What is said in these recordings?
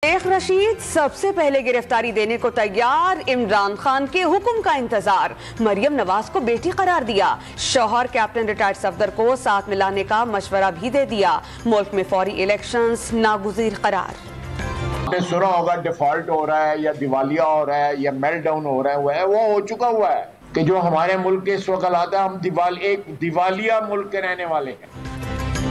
शेख रशीद सबसे पहले गिरफ्तारी देने को तैयार, इमरान खान के हुक्म का इंतजार। मरियम नवाज को बेटी करार दिया। शौहर कैप्टन रिटायर्ड सफदर को साथ मिलाने का मशवरा भी दे दिया। मुल्क में फौरी इलेक्शंस नागुज़ीर करार। सुना होगा डिफॉल्ट हो रहा है या दिवालिया हो रहा है या मेल्टडाउन हो रहा है, वो हो चुका हुआ है कि जो हमारे मुल्क के इस वक्त हालात है, हम एक दिवालिया मुल्क के रहने वाले हैं।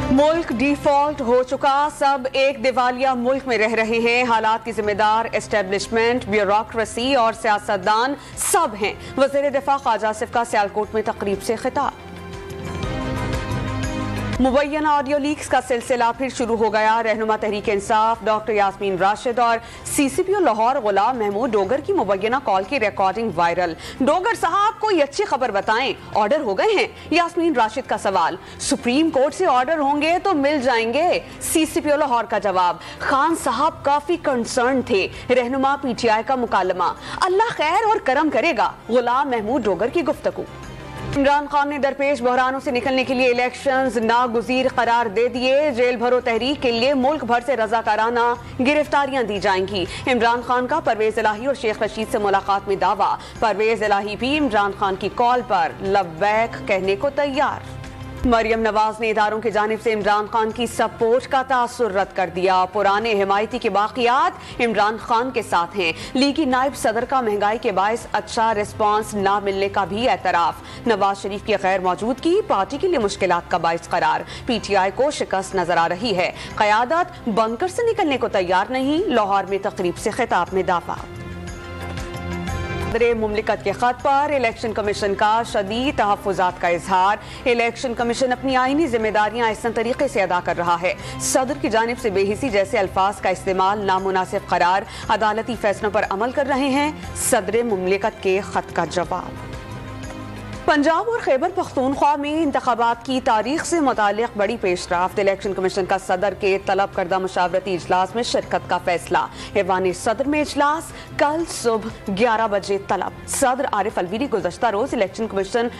मुल्क डिफॉल्ट हो चुका, सब एक दिवालिया मुल्क में रह रहे हैं। हालात की जिम्मेदार एस्टेब्लिशमेंट, ब्यूरोक्रेसी और सियासतदान सब हैं। वज़ीर दिफा ख्वाजा आसिफ का सियालकोट में तकरीब से खिताब। मुबैना ऑडियो लीक्स का सिलसिला फिर शुरू हो गया। रहनुमा तहरीक इंसाफ डॉक्टर यास्मीन राशिद और CCPO लाहौर गुलाम महमूद डोगर की मुबैना कॉल की रिकॉर्डिंग वायरल। डोगर साहब कोई अच्छी खबर बताएं, ऑर्डर हो गए हैं? यास्मीन राशिद का सवाल। सुप्रीम कोर्ट से ऑर्डर होंगे तो मिल जाएंगे। CCPO लाहौर का जवाब। खान साहब काफी कंसर्न थे। रहनुमा PTI का मुकालमा। अल्लाह खैर और करम करेगा। गुलाम महमूद डोगर की गुफ्तगू। इमरान खान ने दरपेश बहरानों से निकलने के लिए इलेक्शंस नागुज़ीर करार दे दिए। जेल भरो तहरीक के लिए मुल्क भर से रजाकाराना गिरफ्तारियां दी जाएंगी। इमरान खान का परवेज इलाही और शेख रशीद से मुलाकात में दावा। परवेज इलाही भी इमरान खान की कॉल पर लब्बैक कहने को तैयार। मरियम नवाज ने इदारों की जानिब से इमरान खान की सपोर्ट का तासुर रद्द कर दिया। पुराने हिमायती के बाकियात इमरान खान के साथ हैं। लीगी नायब सदर का महंगाई के बायस अच्छा रिस्पांस ना मिलने का भी एतराफ। नवाज शरीफ की गैर मौजूदगी पार्टी के लिए मुश्किलात का बायस करार। PTI को शिकस्त नजर आ रही है। क़यादत बंकर से निकलने को तैयार नहीं। लाहौर में तकरीब से खिताब में दावा। सदर मुमलिकत के खत पर इलेक्शन कमीशन का शदीद तहफ़्फ़ुज़ात का इजहार। इलेक्शन कमीशन अपनी आईनी जिम्मेदारियां अहसन तरीके से अदा कर रहा है। सदर की जानिब से बेहिसी जैसे अल्फाज का इस्तेमाल नामुनासिब करार। अदालती फैसलों पर अमल कर रहे हैं। सदर मुमलिकत के खत का जवाब। पंजाब और खैबर पख्तूनख्वा में इंतखाबात की तारीख से मुतालिक बड़ी पेशरफ्त। इलेक्शन कमीशन का सदर के तलब करदा मुशावरती इजलास में शिरकत का फैसला। ऐवान सदर में इजलास कल सुबह 11 बजे तलब। सदर आरिफ अलवी ने गुज़श्ता रोज इलेक्शन कमीशन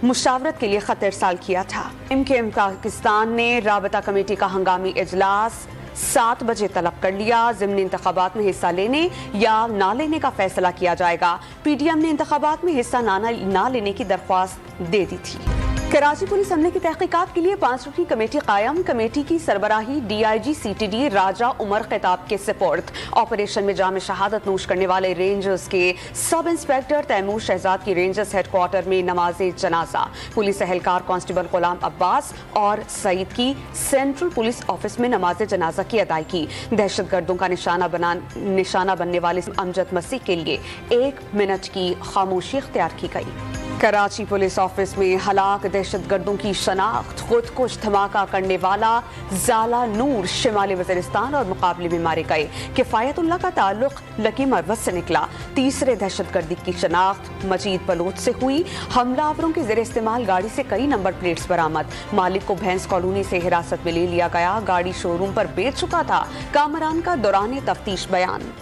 मुशावरत के लिए खत इरसाल किया था। MKM पाकिस्तान ने राबता कमेटी का हंगामी इजलास 7 बजे तलब कर लिया। ज़िमनी इंतखाबात में हिस्सा लेने या ना लेने का फैसला किया जाएगा। PDM ने इंतखाबात में हिस्सा ना लेने की दरख्वास्त दे दी थी। कराची पुलिस हमले की तहकीकात के लिए 5 रुकनी कमेटी कायम। कमेटी की सरबराही DIG CTD राजा उमर खिताब के सपोर्ट। ऑपरेशन में जाम शहादत नोश करने वाले रेंजर्स के सब इंस्पेक्टर तैमूर शहजाद की रेंजर्स हेडक्वार्टर में नमाज जनाजा। पुलिस एहलकार कांस्टेबल गुलाम अब्बास और सईद की सेंट्रल पुलिस ऑफिस में नमाज जनाजा की अदायगी। दहशतगर्दों का निशाना बनने वाले अमजद मसीह के लिए 1 मिनट की खामोशी इख्तियार की गई। कराची पुलिस ऑफिस में हलाक दहशतगर्दों की शनाख्त। खुदकुश धमाका करने वाला ज़ाला नूर शिमाली वज़ीरिस्तान और मुकाबले में मारे गए। किफ़ायतुल्लाह का ताल्लुक लकी मरवत से निकला। तीसरे दहशतगर्दी की शनाख्त मजीद बलोच से हुई। हमलावरों के ज़ेर इस्तेमाल गाड़ी से कई नंबर प्लेट्स बरामद। मालिक को भैंस कॉलोनी से हिरासत में ले लिया गया। गाड़ी शोरूम पर बेच चुका था। कामरान का दौरान तफ्तीश बयान।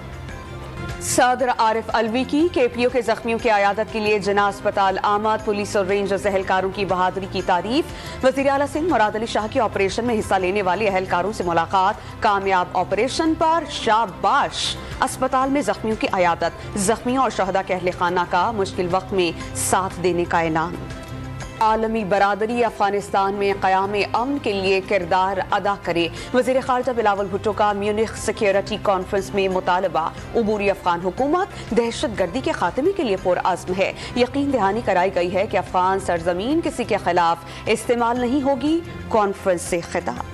सदर आरिफ अलवी की KPO के जख्मियों की आयादत के लिए जिना अस्पताल आमद। पुलिस और रेंजर्स एहलकारों की बहादुरी की तारीफ। वज़ीर आला सिंह मुराद अली शाह की ऑपरेशन में हिस्सा लेने वाले एहलकारों से मुलाकात। कामयाब ऑपरेशन पर शाबाश। अस्पताल में जख्मियों की आयादत। जख्मियों और शहदा के अहले खाना का मुश्किल वक्त में साथ देने का ऐलान। आलमी बरादरी अफगानिस्तान में क़याम अमन के लिए किरदार अदा करे। वज़ीर ख़ारजा बिलावल भुट्टो का म्यूनिख सिक्योरिटी कॉन्फ्रेंस में मुतालबा। उबूरी अफगान हुकूमत दहशतगर्दी के खात्मे के लिए पुरअज़्म है। यकीन दहानी कराई गई है कि अफगान सरजमीन किसी के खिलाफ इस्तेमाल नहीं होगी। कॉन्फ्रेंस से खिताब।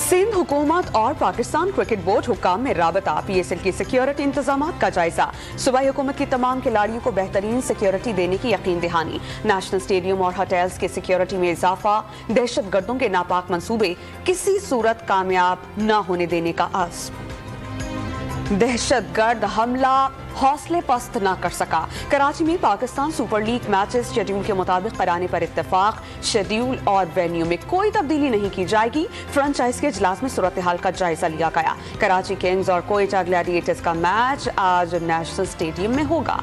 सिंध हुकूमत और पाकिस्तान क्रिकेट बोर्ड हुक्काम में राबता। PSL की सिक्योरिटी इंतजामात का जायजा। सूबाई हुकूमत की तमाम खिलाड़ियों को बेहतरीन सिक्योरिटी देने की यकीन दहानी। नेशनल स्टेडियम और होटल्स की सिक्योरिटी में इजाफा। दहशतगर्दों के नापाक मंसूबे किसी सूरत कामयाब न होने देने का अज़्म। दहशतगर्द हमला हौसले पस्त न कर सका। कराची में Pakistan super league matches schedule के मुताबिक कराने पर इत्तेफाक। शेड्यूल और वेन्यू में कोई तब्दीली नहीं की जाएगी। फ्रेंचाइज के इजलास में सूरत हाल का जायजा लिया गया। कराची किंग्स और कोयटा ग्लैडिएटर्स का मैच आज नेशनल स्टेडियम में होगा।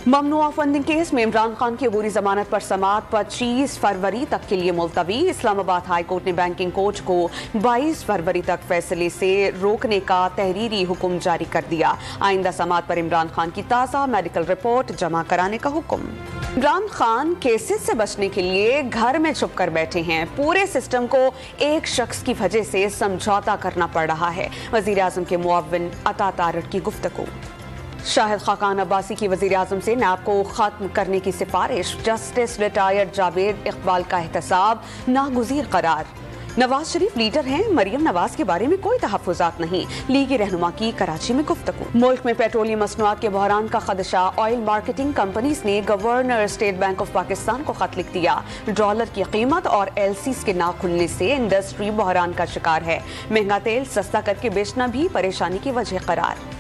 ममनुआ फंडिंग केस में इमरान खान की अबूरी जमानत पर समाअत 25 फरवरी तक के लिए मुलतवी। इस्लामाबाद हाई कोर्ट ने बैंकिंग कोच को 22 फरवरी तक फैसले से रोकने का तहरीरी हुक्म जारी कर दिया। आइंदा समाअत पर इमरान खान की ताज़ा मेडिकल रिपोर्ट जमा कराने का हुक्म। इमरान खान केसेस से बचने के लिए घर में छुप कर बैठे हैं। पूरे सिस्टम को एक शख्स की वजह से समझौता करना पड़ रहा है। वजीर आजम के मुअव्विन अता तारड़ की गुफ्तगू। शाहिद खाकान अब्बासी की वजीर आजम से नैब को खत्म करने की सिफारिश। जस्टिस रिटायर्ड जावेद इकबाल का एहतसाब नागुज़ीर करार। नवाज शरीफ लीडर हैं, मरियम नवाज के बारे में कोई तहफ़्फ़ुज़ात नहीं। लीगी रहनुमा की कराची में गुफ्तगू। मुल्क में पेट्रोलियम मसनूआत के बहरान का खदशा। ऑयल मार्केटिंग कंपनीज ने governor state bank of Pakistan को खत लिख दिया। डॉलर की कीमत और एलसीज के ना खुलने से इंडस्ट्री बहरान का शिकार है। महंगा तेल सस्ता करके बेचना भी परेशानी की वजह करार।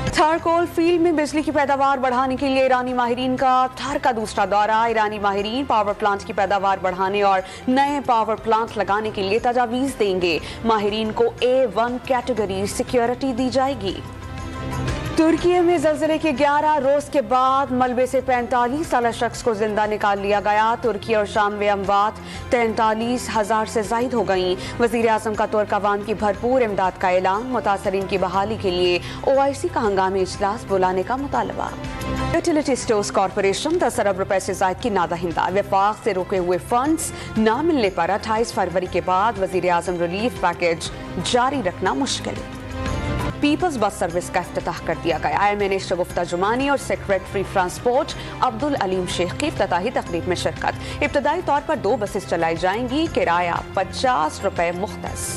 थर कोल फील्ड में बिजली की पैदावार बढ़ाने के लिए ईरानी माहिरीन का थर का दूसरा दौरा। ईरानी माहिरीन पावर प्लांट की पैदावार बढ़ाने और नए पावर प्लांट लगाने के लिए तजावीज़ देंगे। माहिरीन को A1 कैटेगरी सिक्योरिटी दी जाएगी। तुर्की में ज़लज़ले के 11 रोज के बाद मलबे से 45 साला शख्स को जिंदा निकाल लिया गया। तुर्की और शाम में अमवात 43,000 से ज़ायद हो गईं। वज़ीर आज़म का तुर्क अवाम की भरपूर इमदाद का ऐलान। मुतासरीन की बहाली के लिए OIC का हंगामी इजलास बुलाने का मुतालबा। यूटिलिटी स्टोर्स कॉरपोरेशन 10 अरब रुपए से ज़ायद की नादाहिंदा। वफाक से रुके हुए फंड्स न मिलने पर 28 फरवरी के बाद वज़ीर आज़म रिलीफ पैकेज जारी रखना मुश्किल। पीपल्स बस सर्विस का इफ्तिताह कर दिया गया है। मिनिस्टर गुफ्ता जुमानी और सेक्रेटरी ट्रांसपोर्ट अब्दुल अलीम शेख की इफ्तिताही तकरीब में शिरकत। इब्तदाई तौर पर 2 बसेस चलाई जाएंगी। किराया 50 रुपए मुख्तस।